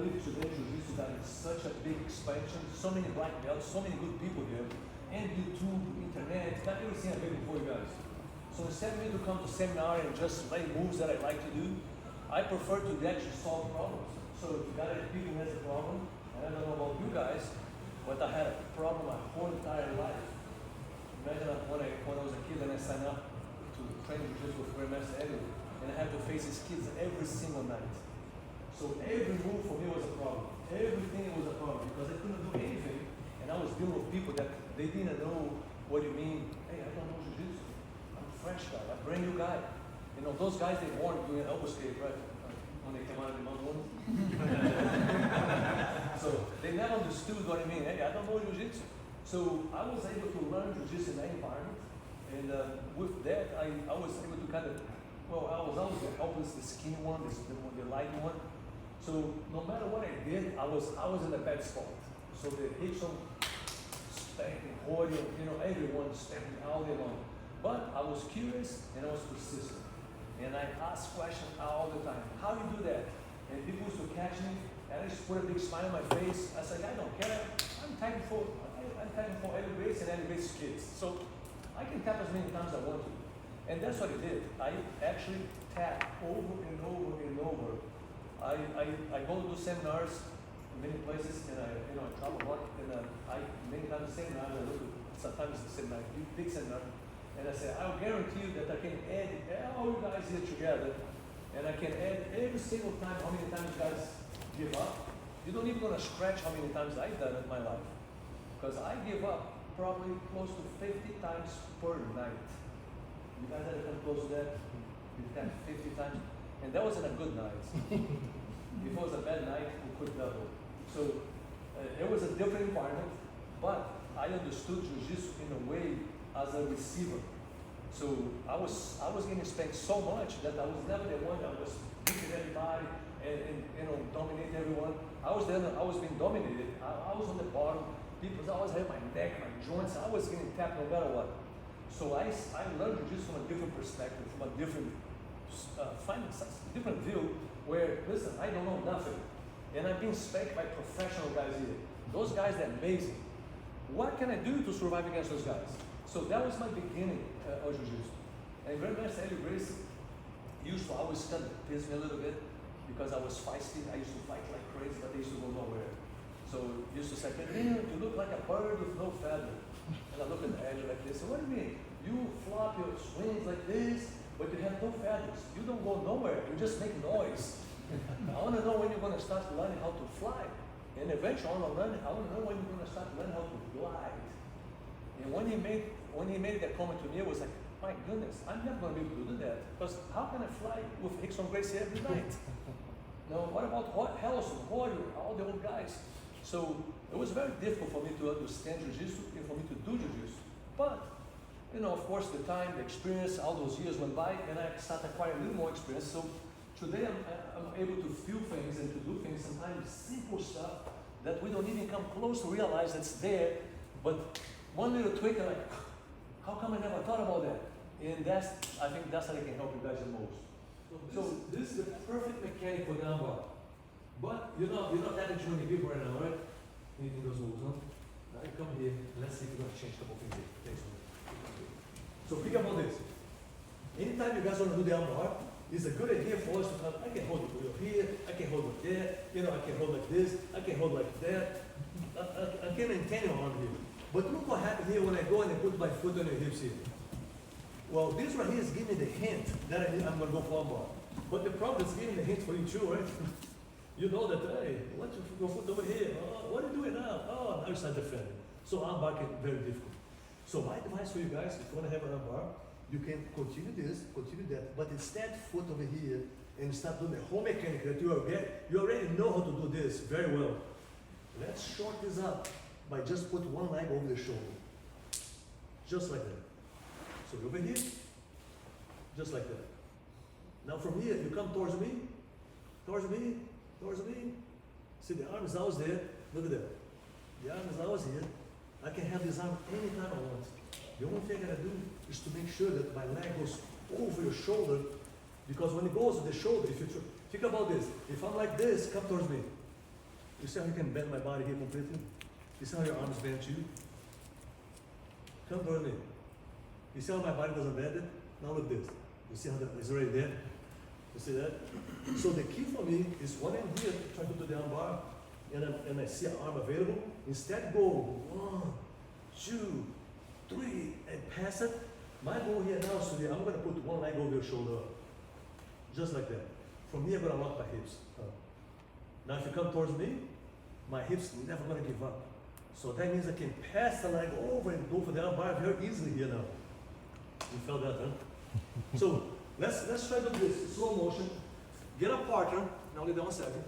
believe today Jiu-Jitsu got such a big expansion, so many black belts, so many good people here, and YouTube, internet, got everything available for you guys. So instead of me to come to seminar and just play moves that I like to do, I prefer to actually solve problems. So if you got any people who has a problem, and I don't know about you guys, but I had a problem my whole entire life. Imagine when I was a kid and I signed up to train Jiu-Jitsu with Grandmaster Elliot, and I had to face these kids every single night. So every move for me was a problem. Everything was a problem because I couldn't do anything. And I was dealing with people that they didn't know what you mean. Hey, I don't know Jiu-Jitsu. I'm a fresh guy, a brand new guy. You know, those guys they weren't doing elbow escape, right? When they came out of the mountain. So they never understood what I mean. Hey, I don't know Jiu-Jitsu. So I was able to learn Jiu-Jitsu in that environment. And with that, I was able to kind of, well, I was always the helpless, the skinny one, the light one. So no matter what I did, I was in a bad spot. So the Rickson spanking, holding, everyone spanking all day long. But I was curious and I was persistent. And I asked questions all the time. How do you do that? And people used to catch me, and I just put a big smile on my face. I said, I don't care. I'm tapping for elevates and elevates kids. So I can tap as many times as I want to. And that's what I did. I actually tap over and over and over. I go to seminars in many places, and I travel a lot, and many times seminars, I look at sometimes the seminar, big seminar, and I say, I'll guarantee you that I can add all you guys here together, and I can add every single time how many times you guys give up. You don't even gonna scratch how many times I've done it in my life. Because I give up probably close to 50 times per night. You guys ever come close to that? You've done 50 times. And that wasn't a good night. If it was a bad night, we could double. So it was a different environment, but I understood Jiu-Jitsu in a way as a receiver. So I was getting spanked so much that I was never the one that was beating everybody and dominate everyone. I was being dominated. I was on the bottom. People always had my neck, my joints. I was getting tapped no matter what. So I learned Jiu-Jitsu from a different perspective, from a different different view where, listen, I don't know nothing. And I'm being spanked by professional guys here. Those guys, they're amazing. What can I do to survive against those guys? So that was my beginning of Jiu-Jitsu. And Grandmaster Elliot Gracie used to always kind of piss me a little bit because I was feisty. I used to fight like crazy, but they used to go nowhere. So he used to say, man, you look like a bird with no feather. And I look at Elliot like this. So what do you mean? You flop your swings like this, but you have no feathers. You don't go nowhere. You just make noise. I want to know when you're going to start learning how to fly. And eventually I want to know when you're going to start learning how to glide. And when he made that comment to me, it was like, my goodness, I'm never going to be able to do that. Because how can I fly with Rickson Gracie every night? Now, what about Harrelson, Warrior, all the old guys? So it was very difficult for me to understand Jiu-Jitsu and for me to do Jiu-Jitsu. But, of course, the time, the experience, all those years went by, and I started acquiring a little more experience. So today I'm able to feel things and to do things, sometimes simple stuff that we don't even come close to realize it's there. But one little tweak, I'm like, how come I never thought about that? And I think that's how I can help you guys the most. So this is the perfect mechanic for the armbar. But you're not adding too many people right now, right? In those moves, huh? Now you come here, let's see if we're going to change a couple things here. Thanks, man. So think about this. Anytime you guys want to do the armbar, it's a good idea for us to come, I can hold the wheel here, I can hold like that, I can hold like this, I can hold like that. I can maintain your arm here. But look what happened here when I go and I put my foot on your hips here. Well, this right here is giving me the hint that I'm going to go for armbar. But the problem is giving the hint for you too, right? You know that, hey, let's go foot over here. Oh, what are you doing now? Oh, now you start defending. So armbar can be very difficult. So my advice for you guys, if you want to have an armbar, you can continue this, continue that, but instead foot over here and start doing the whole mechanic that you already know how to do this very well. Let's short this up by just put one leg over the shoulder. Just like that. So over here, just like that. Now from here, you come towards me, towards me, towards me. See, the arm is always there. Look at that. The arm is always here. I can have this arm anytime I want. The only thing I gotta do is to make sure that my leg goes over your shoulder, because when it goes to the shoulder, if you think about this, if I'm like this, come towards me. You see how you can bend my body here completely? You see how your arms bend too? Come toward me. You see how my body doesn't bend it? Now look this. You see how it's already there? You see that? So the key for me is when I'm here, trying to do the arm bar, and I see an arm available, instead go 1, 2, 3, and pass it. My goal here now is I'm going to put one leg over your shoulder up. Just like that. From here, I'm going to lock my hips up. Now if you come towards me, my hips never going to give up. So that means I can pass the leg over and go for the arm bar very easily here now. You felt that, huh? So let's try to do this, slow motion. Get a partner, now lay down 1 second.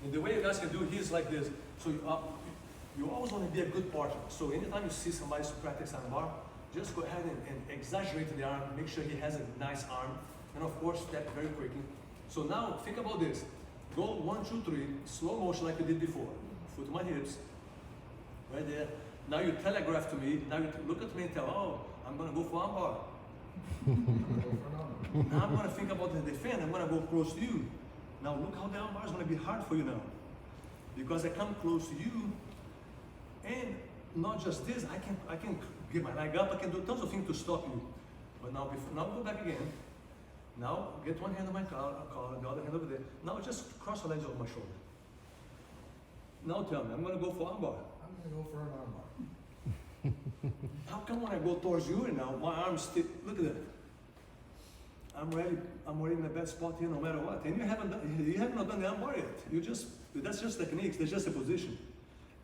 And the way you guys can do here is like this. So you always want to be a good partner. So anytime you see somebody practice arm bar, just go ahead and exaggerate the arm, make sure he has a nice arm, and of course step very quickly. So now think about this. Go 1, 2, 3, slow motion like you did before. Foot to my hips, right there. Now you telegraph to me, now you look at me and tell, oh, I'm gonna go for arm bar. Now I'm gonna think about the defend, I'm gonna go close to you. Now look how the arm bar is gonna be hard for you now. Because I come close to you, and not just this, I can get my leg up, I can do tons of things to stop you. But now go back again. Now get one hand on my collar, the other hand over there. Now just cross the legs over my shoulder. Now tell me, I'm gonna go for arm bar. I'm gonna go for an arm bar. How come when I go towards you and now my arms still, look at that. I'm already in the best spot here no matter what. And you haven't done the arm bar yet. That's just techniques, that's just a position.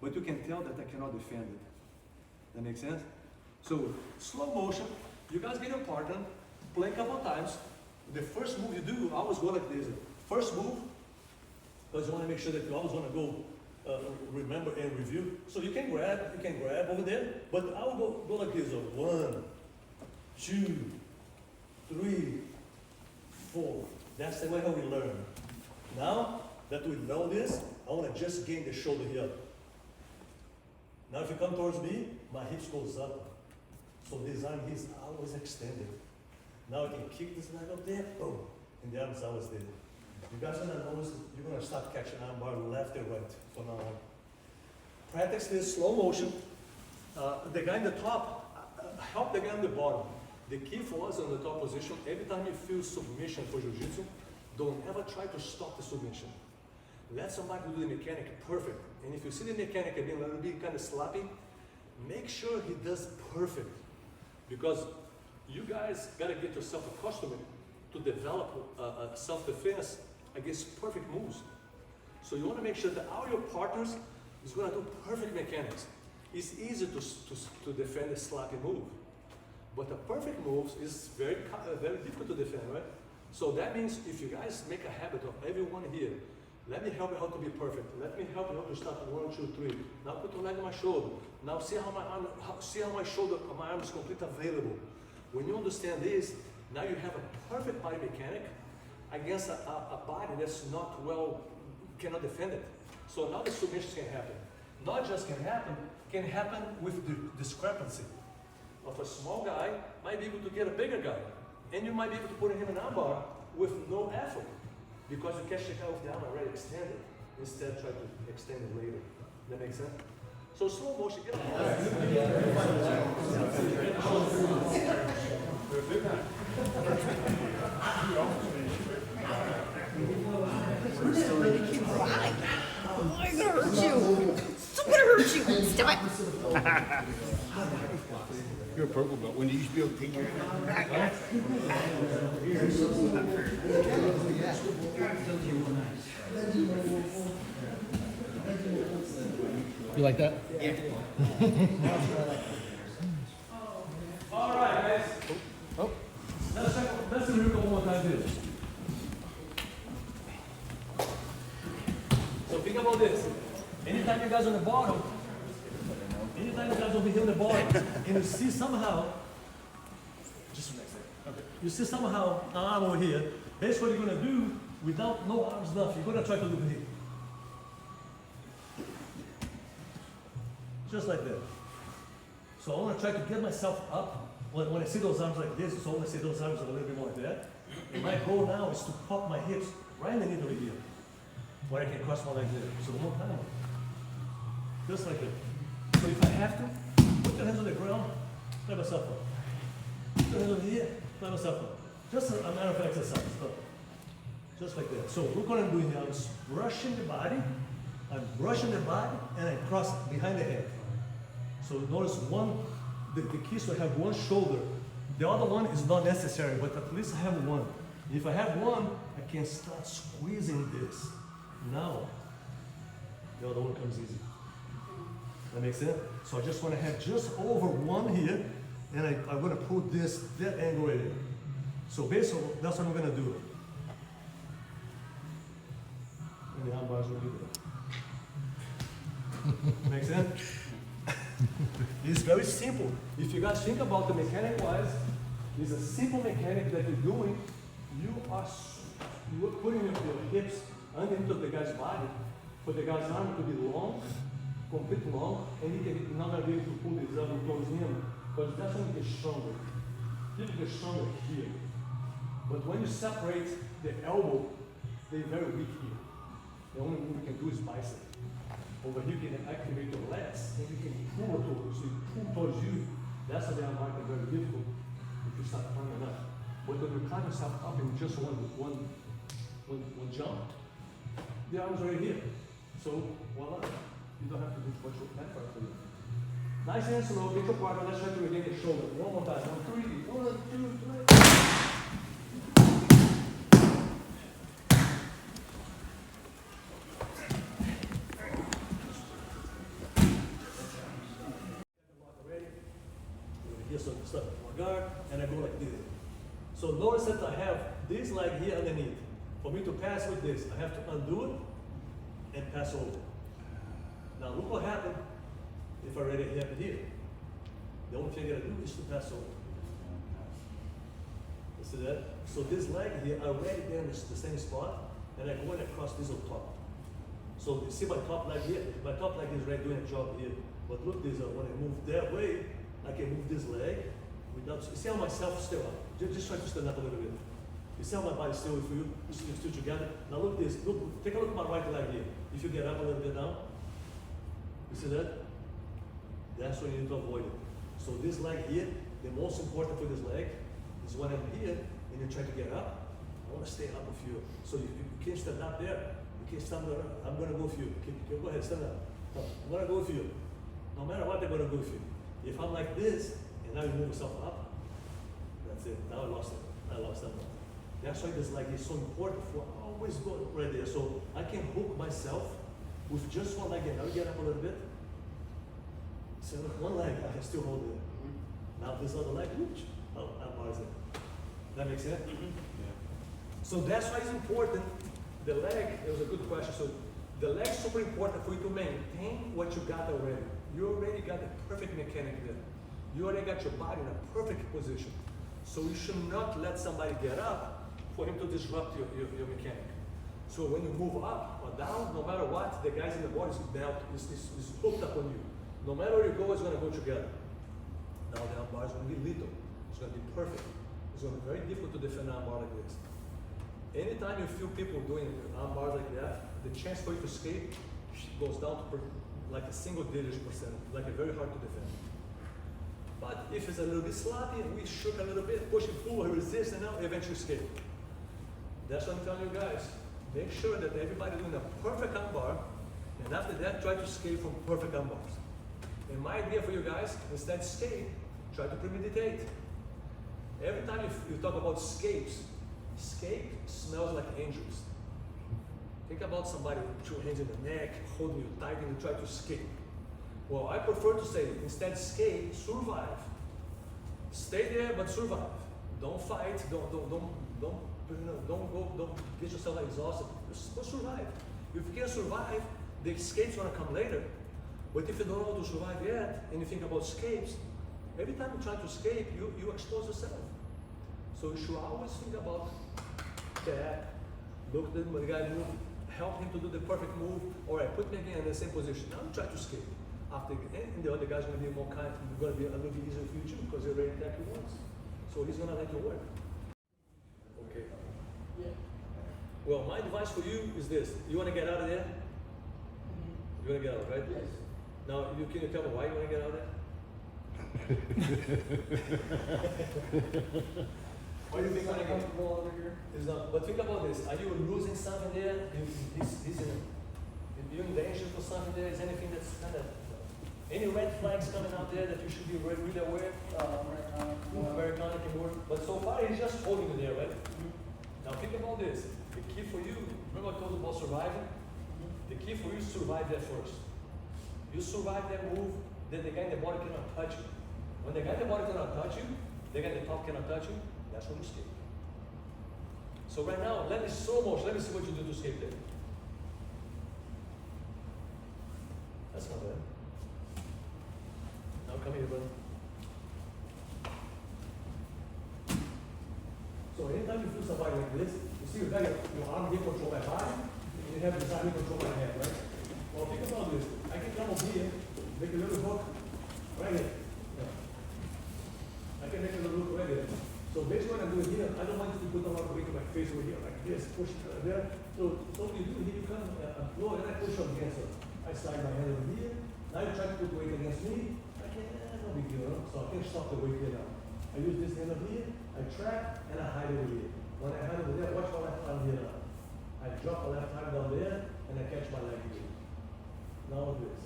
But you can tell that I cannot defend it. That makes sense? So, slow motion, you guys get your partner, play a couple of times. The first move you do, always go like this. First move, because you want to make sure that you always want to go remember and review. So you can grab over there, but I will go like this. 1, 2, 3, 4. That's the way how we learn. Now that we know this, I want to just gain the shoulder here. Now if you come towards me, my hips goes up. So this arm is always extended. Now I can kick this leg up there, boom, and the arm is always there. You guys are gonna notice you're gonna start catching arm bar left and right from now on. Practice this slow motion. The guy in the top, help the guy on the bottom. The key for us on the top position, every time you feel submission for jiu-jitsu, don't ever try to stop the submission. Let somebody do the mechanic perfect. And if you see the mechanic being a little bit kind of sloppy, make sure he does perfect. Because you guys gotta get yourself accustomed to develop self-defense against perfect moves. So you wanna make sure that all your partners is gonna do perfect mechanics. It's easy to defend a sloppy move. But a perfect move is very difficult to defend, right? So that means if you guys make a habit of everyone here, let me help you how to be perfect. Let me help you how to start 1, 2, 3. Now put your leg on my shoulder. Now see how my arm, my arm is completely available. When you understand this, now you have a perfect body mechanic against a body that's not well, cannot defend it. So now the submissions can happen. Not just can happen with the discrepancy of a small guy might be able to get a bigger guy. And you might be able to put him in an arm bar with no effort. Because you catch the guy with the arm already extended, instead try to extend it later. That makes sense? So slow motion, get Keep running. Oh, I'm gonna hurt you. It's gonna hurt you. Stop it. You're a purple belt. When you used to be able to take your back. You like that? Yeah. All right, guys. Oh. Let's do it one more time, too. So think about this. Anytime you guys on the bottom, anytime you guys over here on the bottom, and you see somehow, just relax there. Okay. You see somehow an arm over here. Basically, what you're gonna do without no arms left, you're gonna try to do here. Just like that. So I want to try to get myself up. When I see those arms like this, so I want to see those arms a little bit more like that. And my goal now is to pop my hips right in the middle here. where I can cross my legs there. So one more time. Just like that. So if I have to, put your hands on the ground, climb yourself up. Put your hands on here, climb yourself up. Just a matter of exercise. Up. Just like that. So look what I'm doing here. I'm brushing the body. I'm brushing the body and I cross behind the head. So notice the key is to have one shoulder. The other one is not necessary, but at least I have one. If I have one, I can start squeezing this. Now, the other one comes easy. That makes sense? So I just want to have just over one here, and I'm going to put that angle right here. So basically, that's what I'm going to do. And the arm bars will be there. Make sense? It's very simple. If you guys think about the mechanic wise, it's a simple mechanic that you're doing. You're putting your hips underneath of the guy's body for the guy's arm to be long, complete long, and he can not be able to pull this up and close him, because that's when he gets stronger. People get stronger here. But when you separate the elbow, they're very weak here. The only move you can do is bicep. Over here you can activate your legs and you can pull towards. So you pull towards you. That's why the arm bar is very difficult if you start climbing up. But when you climb yourself up in just one jump, the arm's right here. So voila, you don't have to do much effort for you. Nice and slow, get your partner, let's try to regain the shoulder. One more time. 1, 3, 1, 2, 3. Here, so start my guard, and I go like this. So notice that I have this leg here underneath. For me to pass with this, I have to undo it and pass over. Now look what happened if I already have it here. The only thing I gotta do is to pass over. You see that? So this leg here, I already there in the same spot, and I go in across this on top. So you see my top leg here? My top leg is already doing a job here. But look this, when I move that way, I can move this leg without, you see how myself still up? Just try to stand up a little bit. You see how my body's still with you, still together? Now look this, take a look at my right leg here. If you get up a little bit down, you see that? That's what you need to avoid it. So this leg here, the most important for this leg is when I'm here and you try to get up, I want to stay up with you. So you can't stand up there. You can't stand there. I'm going to go with you. Go ahead, stand up. I'm going to go with you. No matter what, I'm going to go with you. If I'm like this, and now you move yourself up, that's it. Now I lost it. I lost that one. That's why this leg is so important for always go right there. So I can hook myself with just one leg. And now you get up a little bit. So with one leg, I can still hold it. Now this other leg, whoosh, that bars it. That makes sense? Yeah. So that's why it's important. The leg, it was a good question. So the leg is super important for you to maintain what you got already. You already got the perfect mechanic there. You already got your body in a perfect position. So you should not let somebody get up for him to disrupt your mechanic. So when you move up or down, no matter what, the guys in the body is hooked up on you. No matter where you go, it's going to go together. Now the arm bar is going to be little. It's going to be perfect. It's going to be very difficult to defend an arm bar like this. Anytime you feel people doing arm bars like that, the chance for you to escape goes down to like a single digit percent, like a very hard to defend. But if it's a little bit sloppy and we shook a little bit, push and pull, resist, and now eventually escape. That's what I'm telling you guys. Make sure that everybody doing a perfect arm bar, and after that, try to escape from perfect arm bars. And my idea for you guys, instead escape, try to premeditate. Every time you talk about escapes, escape smells like angels. Think about somebody with 2 hands in the neck, holding you tight and you try to escape. Well, I prefer to say, instead escape, survive. Stay there, but survive. Don't fight, don't get yourself exhausted. Just survive. If you can't survive, the escape's gonna come later. But if you don't know how to survive yet, and you think about escapes, every time you try to escape, you expose yourself. So you should always think about that, look at the guy move, help him to do the perfect move, all right, put me again in the same position. Now try to escape. And the other guy's going to be more kind, going to be a little bit easier for you too, because he already attacked you once. So he's going to let you work. Okay. Yeah. Well, my advice for you is this. You want to get out of there? You want to get out, right? Yes. Now, can you tell me why you want to get out of there? Why do you think you want to get out? Comfortable over here? It's not, but think about this. Are you losing something there? You're in danger for something there? Is anything that's kind of, any red flags coming out there that you should be really aware? Americana can work. But so far, he's just holding you there, right? Now think about this. The key for you, remember I told you about surviving? The key for you is to survive that first. You survive that move, then the guy in the bottom cannot touch you. When the guy in the bottom cannot touch you, the guy in the top cannot touch you, that's when you escape. So right now, let me slow motion, let me see what you do to escape there. That's not bad. Now come here, brother. So anytime you feel somebody like this, you see you got your arm here control my body, and you have this arm here control my head, right? Well, think about this. I can come over here, make a little hook, right here. Yeah. I can make a little hook right here. So basically what I'm doing here, I don't want you to put a lot of weight on my face over here, like this, push it there. So what you do here, you come low, and I push up against it. I slide my hand over here. Now you try to put weight against me. I can, no big deal, no? So I can stop the weight here now. I use this hand over here, I trap, and I hide over here. When I hide over there, watch my left arm here now. I drop my left arm down there, and I catch my leg here. Now with this.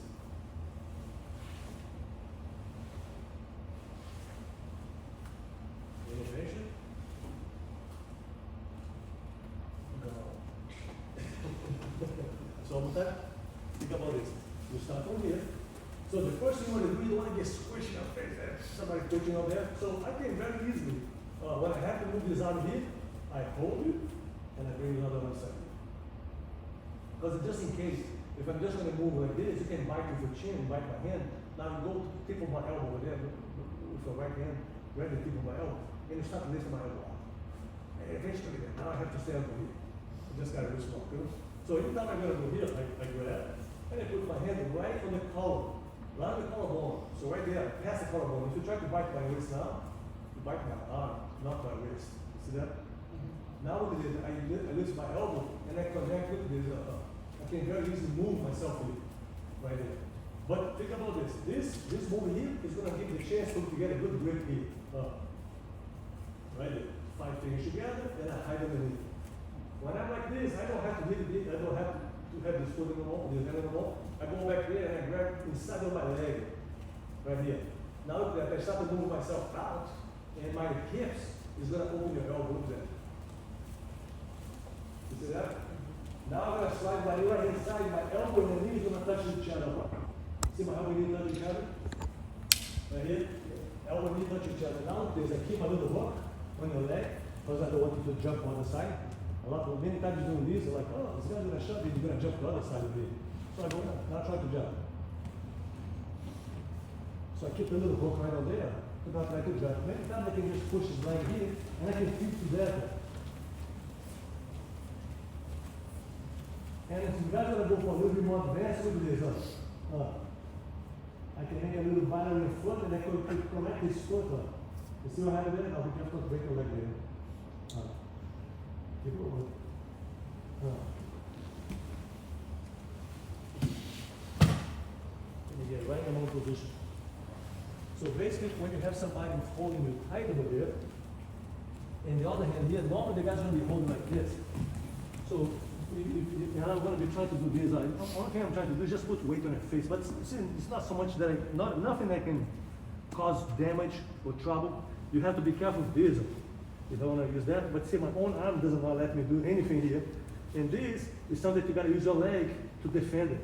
Innovation. No. So one more time. Think about this. You start from here. So the first thing you want to do, you don't want to get squished in your face. Somebody pushing up there. So I can very easily, when I have to move this arm here, I hold you, and I bring another one side. Because just in case, if I'm just going to move like this, you can bite with your chin, bite my hand. Now you go to the tip of my elbow over there, with your right hand, grab the tip of my elbow, and you start lifting my elbow out. And eventually, now I have to stand over here. I just got to wrist walk, you know? So anytime I'm going to go here, I grab, and I put my hand right on the collar, right on the collarbone. So right there, past the collarbone. If you try to bite my wrist now, you bite my arm, not my wrist. See that? Now what it is, I lift my elbow, and I connect with this. I can very easily move myself here, right there. But think about this. This move here is going to give you a chance to get a good grip here. Right there. 5 fingers together, and I hide underneath. When I'm like this, I don't have to hit it. I don't have to have this foot anymore, this hand anymore. I go back here and I grab inside of my leg, right here. Now that I start to move myself out, and my hips is going to open your elbow there. You see that? Now I'm going to slide my right hand side, my elbow and the knees going to touch each other. See my elbow and knee touch each other? Right here? Elbow and knee touch each other. Now there's I keep my little hook on your leg, because I don't want you to jump on the side. Many times you're doing this, you're like, oh, this guy's going to shove you, you're going to jump to the other side of it. So I go, now try to jump. So I keep the little hook right on there, but now try to jump. Many times I can just push his leg here, and I can feed together. And if you guys want to go for a little bit more advanced, look at this. I can make a little violin in the foot, and I can connect this foot. You see what happened there? I'll be careful to break your leg there. Keep it going. And you get right in the position. So basically, when you have somebody holding you tight over there, and the other hand here, normally the guy's going to be holding like this. So, and I'm going to be trying to do this. Only thing I'm trying to do is just put weight on your face. But it's not so much that nothing that can cause damage or trouble. You have to be careful with this. You don't want to use that. But see, my own arm doesn't want to let me do anything here. And this is something that you got to use your leg to defend it.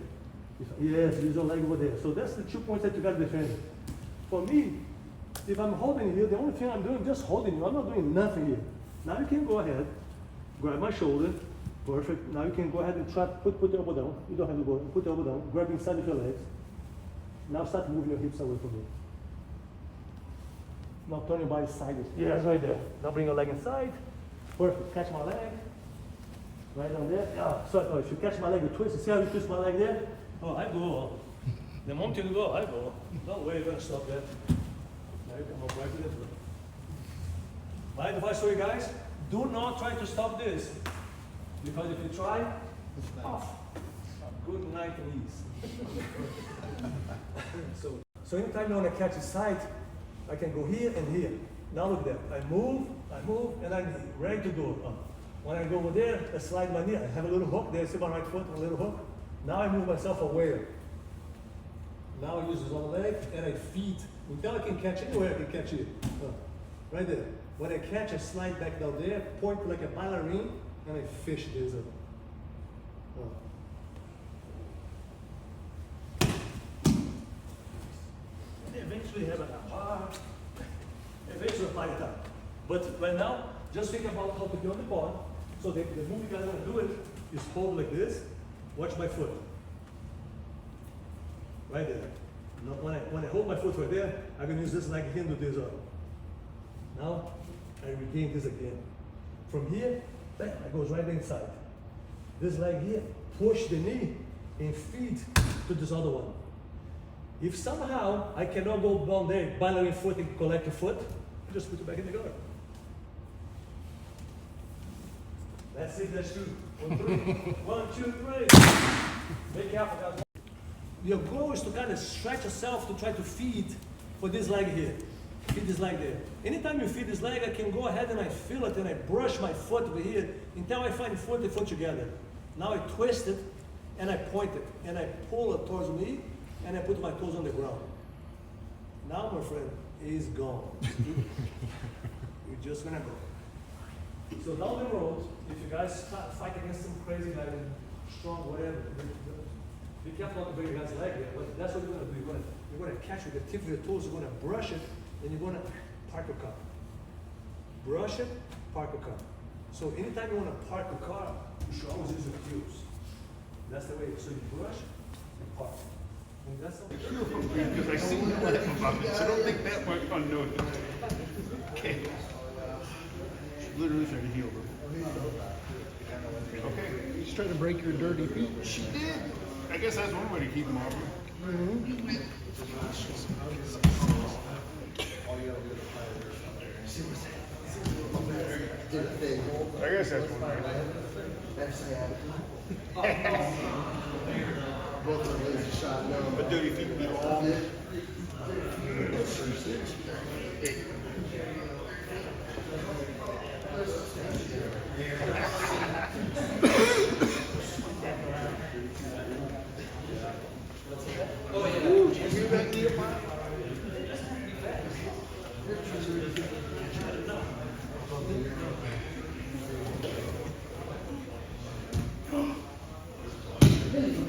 Yes, use your leg over there. So that's the 2 points that you got to defend it. For me, if I'm holding here, the only thing I'm doing is just holding you. I'm not doing nothing here. Now you can go ahead, grab my shoulder. Perfect. Now you can go ahead and try put the elbow down. You don't have to go. Put the elbow down. Grab inside of your legs. Now start moving your hips away from me. Now turn your body sideways. Yes, right there. Now bring your leg inside. Perfect. Catch my leg. Right down there. So if you catch my leg, you twist. You see how you twist my leg there? Oh, I go. The moment you go, I go. No way you're going to stop that. Now you come up right to the floor. My advice for you guys, do not try to stop this. Because if you try, off. Good night knees. So anytime you want to catch a sight, I can go here and here. Now look there. I move, and I'm ready to go up. When I go over there, I slide my knee. I have a little hook there. See my right foot, a little hook. Now I move myself away. Now I use this one leg and I feed. Until I can catch anywhere, I can catch it. Right there. When I catch, I slide back down there, point like a ballerine, and I fish this up. Eventually have a bar. Eventually apply it up. But right now, just think about how to be on the board. So the move you guys want to do it is hold like this. Watch my foot. Right there. Now, when I hold my foot right there, I'm going to use this leg here and do this up. Now, I regain this again. From here, bam, I goes right inside. This leg here, push the knee and feed to this other one. If somehow I cannot go down there, ballerine foot and collect the foot, I just put it back in the guard. That's it, that's two. 1, 3. 1, 2, 3. Be careful, guys. Your goal is to kind of stretch yourself to try to feed for this leg here. Feed this leg there. Anytime you feed this leg, I can go ahead and I feel it and I brush my foot over here until I find foot and foot together. Now I twist it and I point it and I pull it towards me and I put my toes on the ground. Now, my friend, it's gone. You're just gonna go. So down the road, if you guys fight against some crazy guy, strong, whatever, be careful not to break your guy's leg there. But that's what you're gonna do. You're gonna catch with the tip of your toes. You're gonna brush it, and you're gonna park your car. Brush it, park your car. So anytime you wanna park the car, you should always use your heels. That's the way. So you brush, you park. And that's the way. Because I see you laughing about it, so don't think that went unnoticed. Okay. Literally trying to heal her. Okay. He's trying to break your dirty feet. She did. I guess that's one way to keep them off. I guess that's one way. Both of them shot no. But dirty feet be all.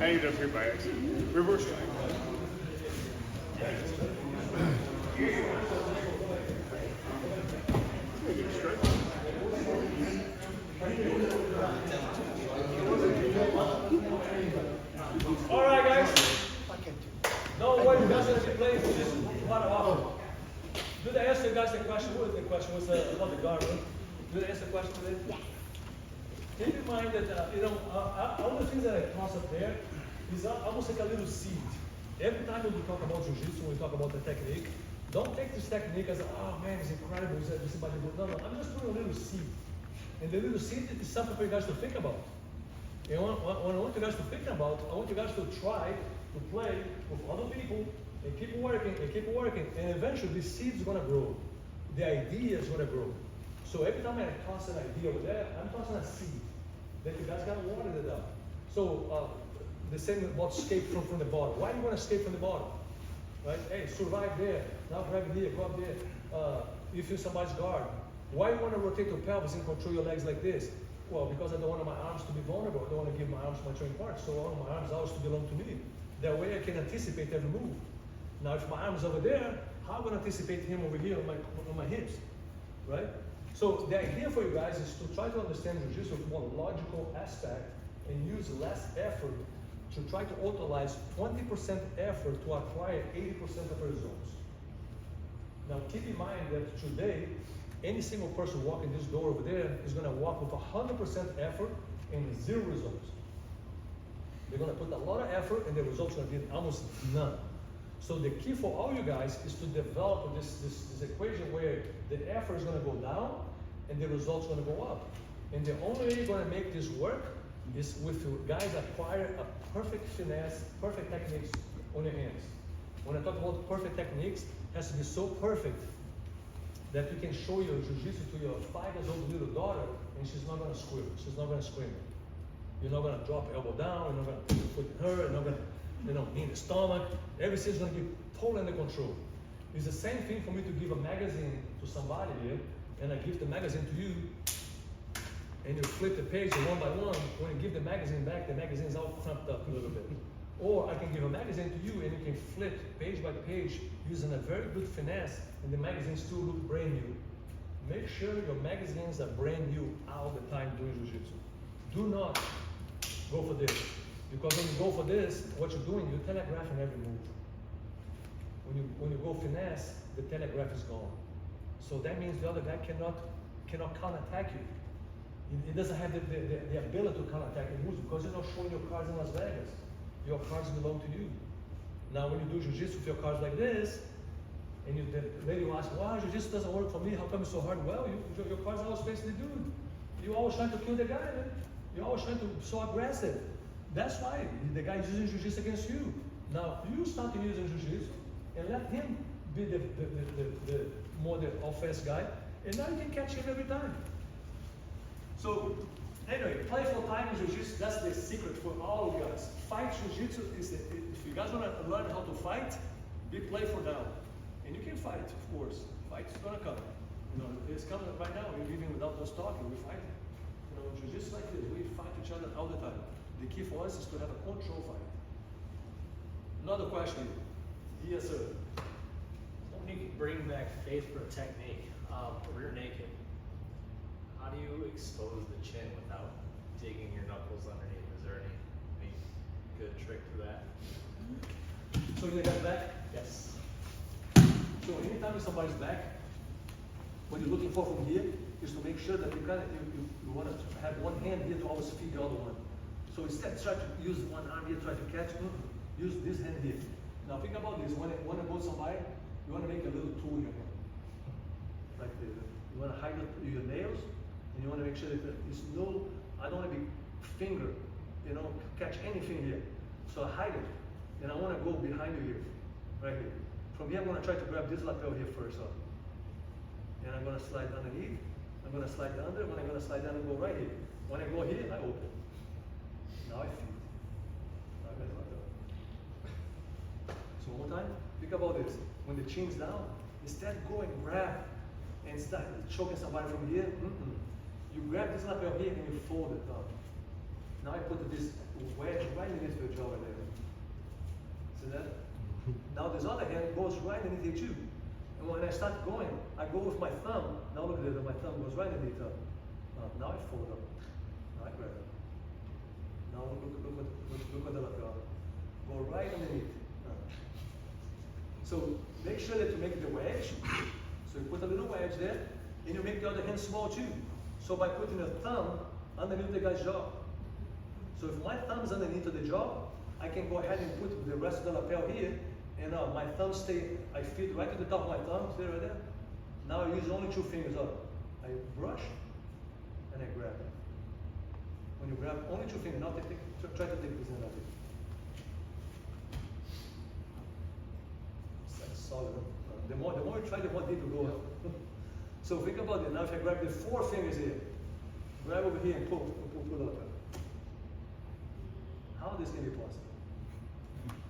I ended up here by accident. Reverse drive. All right, guys. Don't worry, you guys are going to be playing for this quite often. Did I answer you guys the question? What was the question? Was about the guard, right? Did I answer the question today? Yes. Keep in mind that, all the things that I toss up there is almost like a little seed. Every time we talk about jiu-jitsu, when we talk about the technique, don't take this technique as, oh man, it's incredible, this is about no, I'm just putting a little seed. And the little seed is something for you guys to think about. And what I want you guys to think about, I want you guys to try to play with other people and keep working, and eventually this seed is gonna grow. The idea is gonna grow. So every time I toss an idea over there, I'm tossing a seed that you guys gotta water it up. So the same about escape from the bottom. Why do you want to escape from the bottom? Right? Hey, survive there. Now grab it here, go up there. You feel somebody's guard. Why do you want to rotate your pelvis and control your legs like this? Well, because I don't want my arms to be vulnerable. I don't want to give my arms my training parts. So I want my arms always to belong to me. That way I can anticipate every move. Now if my arm's over there, how am I going to anticipate him over here on my hips? Right? So the idea for you guys is to try to understand jiu-jitsu with more logical aspect and use less effort to try to utilize 20% effort to acquire 80% of the results. Now keep in mind that today, any single person walking this door over there is going to walk with 100% effort and 0 results. They're going to put a lot of effort and the results are going to be almost none. So the key for all you guys is to develop this equation where the effort is going to go down and the results are going to go up. And the only way you're gonna make this work is with you guys acquire a perfect finesse, perfect techniques on your hands. When I talk about perfect techniques, it has to be so perfect that you can show your jiu-jitsu to your 5-year-old little daughter and she's not gonna squeal, she's not gonna scream. You're not gonna drop elbow down, you're not gonna put your foot in her, you're not gonna, knee in the stomach. Everything's gonna be totally under control. It's the same thing for me to give a magazine to somebody here, and I give the magazine to you, and you flip the page one by one. When you give the magazine back, the magazine's all cramped up a little bit. Or I can give a magazine to you, and you can flip page by page using a very good finesse, and the magazines still look brand new. Make sure your magazines are brand new all the time doing jiu-jitsu. Do not go for this, because when you go for this, what you're doing, you're telegraphing every move. When you go finesse, the telegraph is gone. So that means the other guy cannot counterattack you. He doesn't have the ability to counterattack the moves because you're not showing your cards in Las Vegas. Your cards belong to you. Now when you do jiu-jitsu with your cards like this, and the lady will ask, wow, jiu-jitsu doesn't work for me, how come it's so hard? Well, your cards are always basically dude. You're always trying to kill the guy, man. You're always trying to be so aggressive. That's why the guy is using jiu-jitsu against you. Now you start using jiu-jitsu and let him be the more the offense guy, and now you can catch him every time. So anyway, playful time in jiu-jitsu, that's the secret for all you guys. Fight jiu-jitsu is if you guys want to learn how to fight, be playful now. And you can fight, of course. Fight's gonna come. It's coming right now. We're living without us talking, we're fighting. Jiu-jitsu like this, we fight each other all the time. The key for us is to have a control fight. Another question. Yes, sir. When you bring back faith for a technique, rear naked, how do you expose the chin without digging your knuckles underneath? Is there any good trick to that? So you got back? Yes. So anytime somebody's back, what you're looking for from here is to make sure that you want to have one hand here to always feed the other one. So instead try to use one arm here, try to catch, use this hand here. Now think about this, when you want to go somewhere, you want to make a little tool in your hand. Like this. You want to hide your nails, and you want to make sure that there's no, I don't want to be finger, catch anything here. So I hide it, and I want to go behind you here, right here. From here, I'm going to try to grab this lapel here first up. And I'm going to slide underneath, I'm going to slide under, when I'm going to slide down and go right here. When I go here, I open. Now I feed. Now I got the lapel. So one more time, think about this. When the chin's down, instead go and grab and start choking somebody from here. You grab this lapel here and you fold it down. Now I put this wedge right underneath your jaw right there. See that? Now this other hand goes right underneath you too. And when I start going, I go with my thumb. Now look at this, my thumb goes right underneath up. Now I fold up. Now I grab it. Now look at the lapel. Go right underneath. So make sure that you make the wedge. So you put a little wedge there, and you make the other hand small too. So by putting your thumb underneath the guy's jaw. So if my thumb is underneath the jaw, I can go ahead and put the rest of the lapel here, and my thumb I feed right to the top of my thumb, see right there? Now I use only 2 fingers up. I brush, and I grab. When you grab only 2 fingers, now try to take this hand out here. Solid. The more you try, the more deep you go. So think about it. Now if I grab the 4 fingers here, grab over here and pull up. How this can be possible?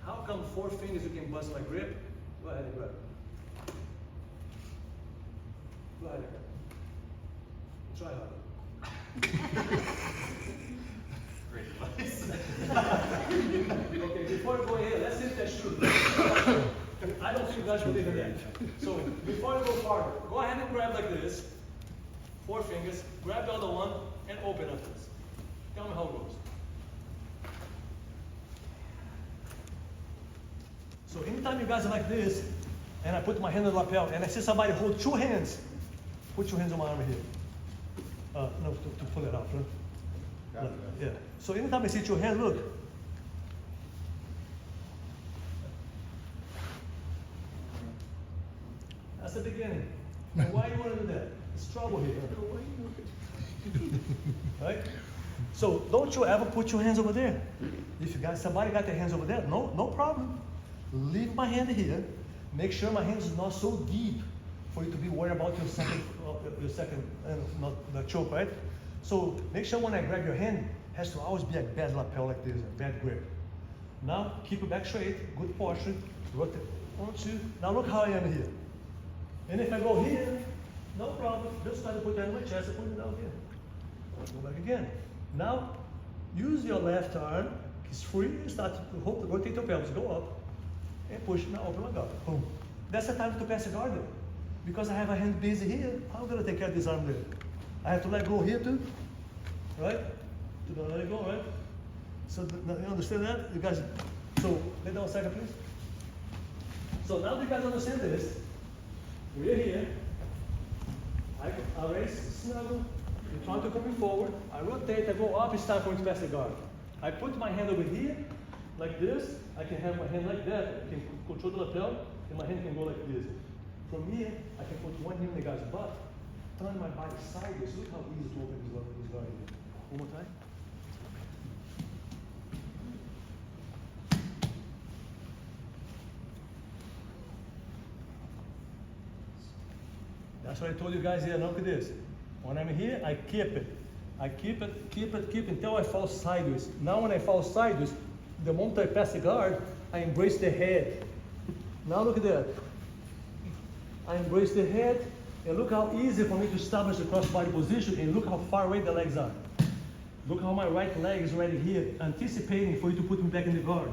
How come 4 fingers you can bust my grip? Go ahead and grab it. Go ahead and grab it. Try harder. Great advice. Okay, before you go here, let's see if that's true. I don't think you guys believe in that. So before you go farther, go ahead and grab like this. 4 fingers, grab the other one, and open up this. Tell me how it goes. So anytime you guys are like this, and I put my hand on the lapel, and I see somebody hold 2 hands, put 2 hands on my arm here. No, to pull it out, right? Yeah. So anytime I see 2 hands, look. That's the beginning. And why you want to do that? It's trouble here. Right? So don't you ever put your hands over there. If you got somebody got their hands over there, no problem. Leave my hand here. Make sure my hand is not so deep for you to be worried about your second, not the choke, right? So make sure when I grab your hand, has to always be a bad lapel like this, a bad grip. Now keep your back straight, good posture. Rotate. 1, 2. Now look how I am here. And if I go here, no problem. Just try to put your hand on my chest and put it down here. Go back again. Now use your left arm. It's free. Start to rotate your pelvis. Go up and push. Now open my guard. Boom. That's the time to pass the guard there. Because I have a hand busy here, how am I gonna take care of this arm there? I have to let go here too, right? To don't let it go, right? So you understand that? You guys, so lay down a second, please. So now you guys understand this. We're here. I raise, snuggle. You try to come forward. I rotate, I go up, it's time for me to pass the guard. I put my hand over here, like this. I can have my hand like that. I can control the lapel, and my hand can go like this. From here, I can put one hand in the guy's butt, turn my body sideways. Look how easy to open this guard here. One more time. That's what I told you guys here. Look at this. When I'm here, I keep it. I keep it until I fall sideways. Now when I fall sideways, the moment I pass the guard, I embrace the head. Now look at that. I embrace the head, and look how easy for me to establish the cross-body position, and look how far away the legs are. Look how my right leg is already here, anticipating for you to put me back in the guard.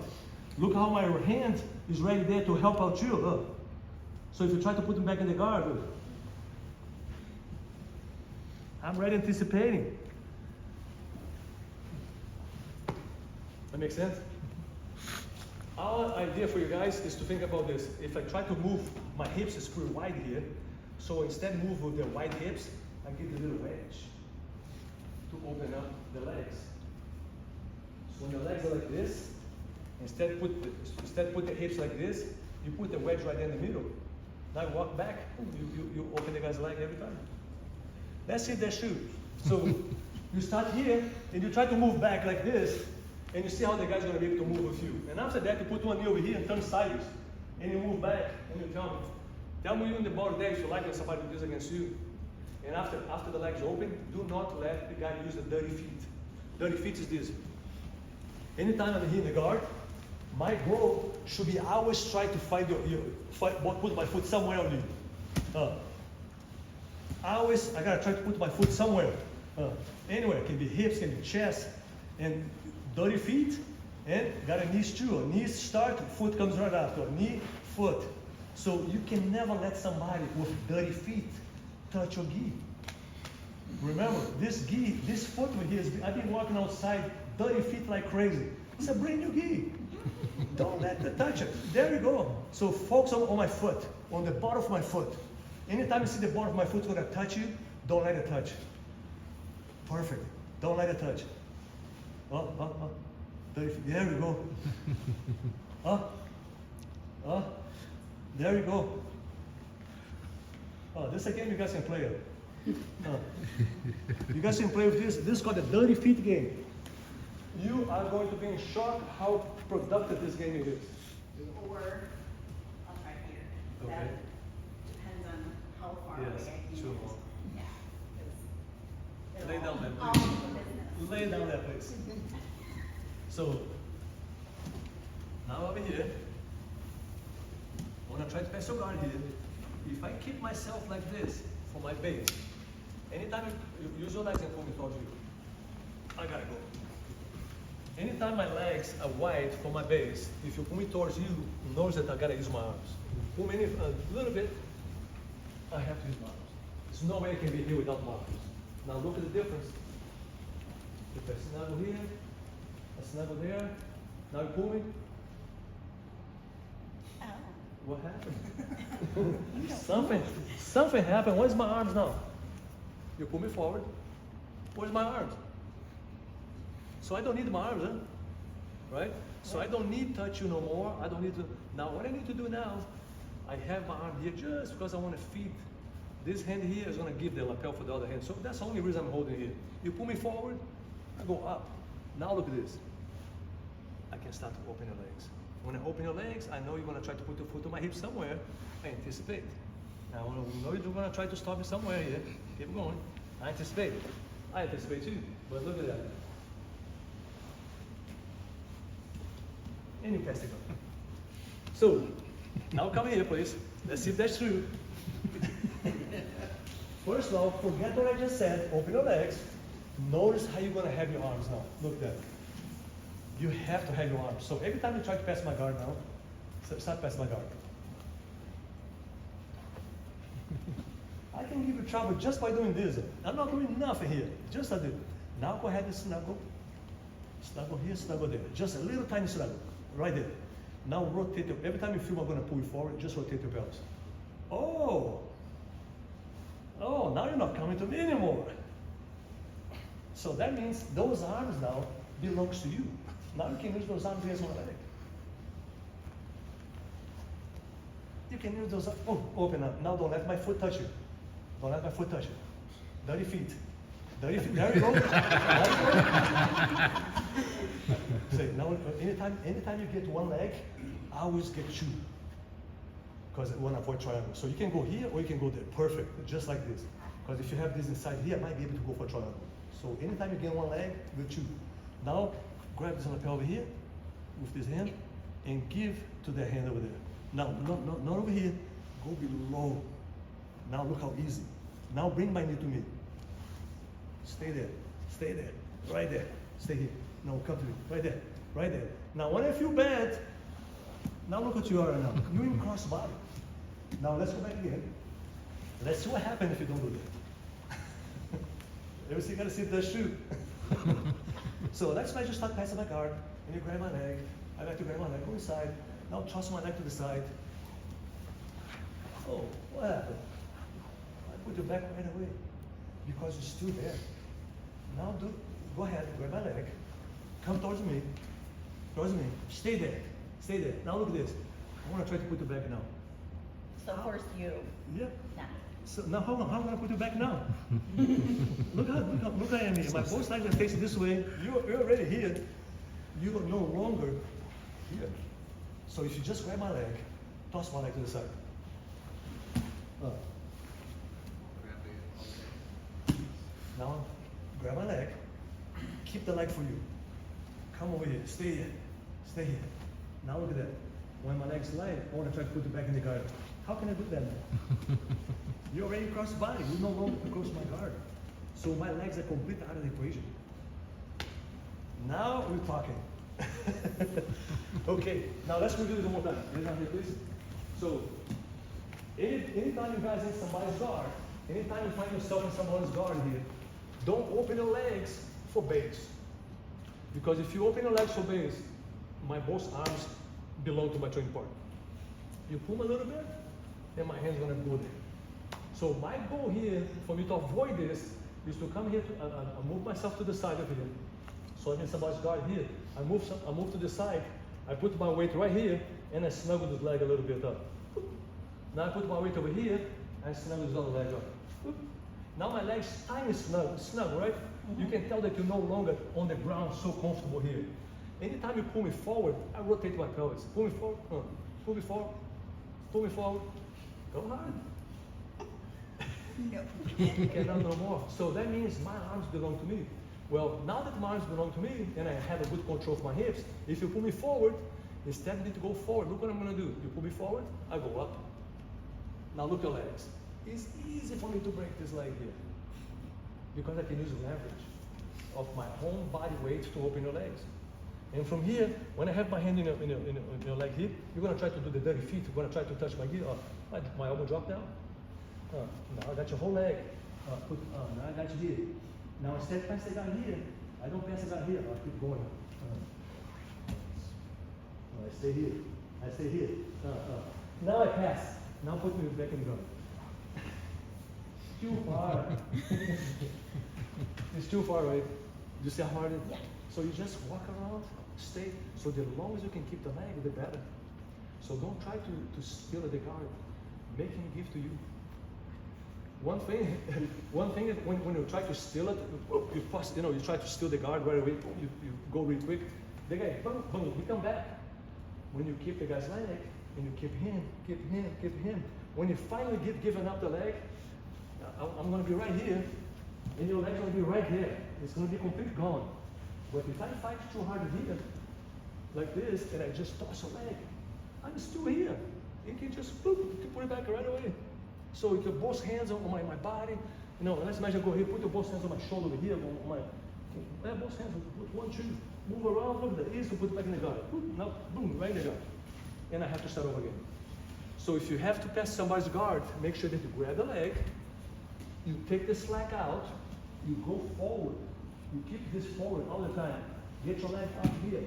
Look how my hand is ready there to help out you. Look. So if you try to put me back in the guard, look. I'm ready anticipating. That makes sense? Our idea for you guys is to think about this. If I try to move, my hips is pretty wide here. So instead of move with the wide hips, I give a little wedge to open up the legs. So when the legs are like this, instead put the hips like this, you put the wedge right in the middle. Now you walk back, you open the guy's leg every time. That's it, that's true. So you start here, and you try to move back like this, and you see how the guy's going to be able to move with you. And after that, you put one knee over here and turn sideways. And you move back, and you tell me you in the ball there if you like when somebody does against you. And after the legs open, do not let the guy use the dirty feet. Dirty feet is this. Anytime I'm here in the guard, my goal should be always try to find put my foot somewhere on you. Always, I gotta try to put my foot somewhere. Anywhere, can be hips, can be chest, and dirty feet, and got a knees too. A knees start, foot comes right after. Knee, foot. So you can never let somebody with dirty feet touch your gi. Remember, this gi, this foot with here, I've been walking outside, dirty feet like crazy. It's a brand new gi. Don't let them touch it. There you go. So focus on my foot, on the bottom of my foot. Anytime you see the bottom of my foot gonna touch you, don't let it touch. Perfect. Don't let it touch. There we go. There we go. This is a game you guys can play it. You guys can play with this. This is called the dirty feet game. You are going to be in shock how productive this game is. Or I'll try here. Okay. That depends on how far away Yes, I can sure. use. Yeah. 'Cause Lay it'll down there, all please. be business. Lay down there, please. So, now over here, when I try to pass your guard here, if I keep myself like this for my base, anytime you use your legs and pull me towards you, I gotta go. Anytime my legs are wide for my base, if you pull me towards you, notice that I gotta use my arms. Pull me in a little bit, I have to use my arms. There's no way I can be here without my arms. Now look at the difference. If I snuggle here, I snuggle there, now you pull me. Oh. What happened? Something happened. Where's my arms now? You pull me forward. Where's my arms? So I don't need my arms, right? So I don't need touch you no more. I don't need to. Now what I need to do now, I have my arm here just because I want to feed This hand here is gonna give the lapel for the other hand. So that's the only reason I'm holding here. You pull me forward, I go up. Now look at this. I can start to open your legs. When I open your legs, I know you're gonna try to put your foot on my hip somewhere. I anticipate. Now I know you're gonna try to stop me somewhere here. Keep going. I anticipate it. I anticipate too. But look at that. And you pass it on. So, now come here, please. Let's see if that's true. First of all, forget what I just said. Open your legs. Notice how you're gonna have your arms now. Look at that. You have to have your arms. So every time you try to pass my guard now, start passing my guard. I can give you trouble just by doing this. I'm not doing nothing here. Just like this. Now go ahead and snuggle. Snuggle here, snuggle there. Just a little tiny snuggle. Right there. Now rotate your, every time you feel I'm gonna pull you forward, just rotate your pelvis. Oh! Oh, now you're not coming to me anymore. So that means those arms now belongs to you. Now you can use those arms against my leg. You can use those arms. Oh, open up. Now don't let my foot touch you. Don't let my foot touch you. Dirty feet. Dirty feet. There you go. Say, now anytime you get one leg, I always get two. Because I want to avoid triangle. So you can go here or you can go there. Perfect. Just like this. Because if you have this inside here, I might be able to go for triangle. So anytime you get one leg, go two. Now grab this lapel over here with this hand and give to the hand over there. Now, not over here. Go below. Now look how easy. Now bring my knee to me. Stay there. Stay there. Right there. Stay here. No, come to me. Right there. Right there. Now when I feel bad, now look what you are right now. You're in cross body. Now let's go back again. Let's see what happens if you don't do that. You gotta see if that's true. So that's why I just start passing my guard, and you grab my leg. I like to grab my leg, go inside. Now toss my leg to the side. Oh, what happened? I put your back right away because you're still there. Now go ahead, grab my leg. Come towards me. Towards me. Stay there. Stay there. Now look at this. I want to try to put you back now. So first you. Yeah. Now. So now how am I going to put you back now? look how I am here. My both legs are facing this way. You're already here. You are no longer here. So if you just grab my leg, toss my leg to the side. Now grab my leg. Keep the leg for you. Come over here. Stay here. Stay here. Now look at that. When my leg's light, I want to try to put it back in the guard. How can I do that now? You already crossed the body. You no longer cross my guard. So my legs are completely out of the equation. Now we're talking. Okay, now let's review this one more time. Raise your hand here, please. So, anytime you guys in somebody's guard, anytime you find yourself in someone's guard here, don't open your legs for base. Because if you open your legs for base, my both arms belong to my training partner. You pull a little bit, then my hand's gonna go there. So my goal here, for me to avoid this, is to come here, I move myself to the side of here. So I'm in somebody's guard here. I move to the side, I put my weight right here, and I snuggle this leg a little bit up. Now I put my weight over here, and I snuggle this other leg up. Now my leg's tiny snug, right? You can tell that you're no longer on the ground so comfortable here. Anytime you pull me forward, I rotate my pelvis. Pull me forward, pull me forward, pull me forward. Go hard. No. You cannot no more. So that means my arms belong to me. Well, now that my arms belong to me, and I have a good control of my hips, if you pull me forward, instead of me to go forward, look what I'm gonna do. You pull me forward, I go up. Now look your legs. It's easy for me to break this leg here. Because I can use leverage of my whole body weight to open your legs. And from here, when I have my hand in your leg here, you're gonna try to do the dirty feet. You're gonna try to touch my heel. My elbow drop down. Now I got your whole leg. Now I got you here. Now instead of passing down here, I don't pass it down here. I keep going. I stay here. I stay here. Now I pass. Now put me back in the ground. Too far. It's too far, right? You see how hard it is? Yeah. So you just walk around, stay. So the longer you can keep the leg, the better. So don't try to steal the guard. Make him give to you. One thing, one thing is when you try to steal it, you pass, you try to steal the guard right away. You go real quick. The guy, boom, boom, he come back. When you keep the guy's leg and you keep him. When you finally giving up the leg, I'm gonna be right here, and your leg's gonna be right here. It's gonna be completely gone. But if I fight too hard here, like this, and I just toss a leg, I'm still here. You can just boop, you can put it back right away. So you can both hands on my body. Let's imagine go here, put your both hands on my shoulder over here, on my both hands, put 1, 2, move around, look at that, easy to put it back in the guard. Now, boom, right in the guard. And I have to start over again. So if you have to pass somebody's guard, make sure that you grab the leg, you take the slack out, you go forward. You keep this forward all the time. Get your leg up here.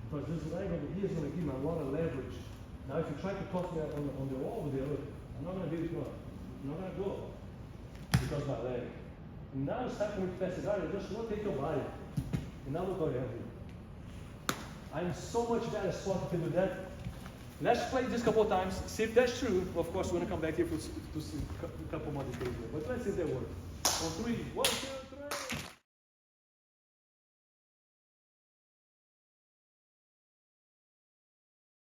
Because this leg over here is going to give me a lot of leverage. Now if you try to toss me on the wall over there, look, I'm not going to be able to go. I'm not going to go. Because my leg. And now it's time for me to pass the guard, you just rotate your body. And now look what I have here. I'm so much better spot to do that. Let's play this a couple of times, see if that's true. Of course, we're going to come back here to see a couple more details here. But let's see if they work. On 3, 1, 2, 3.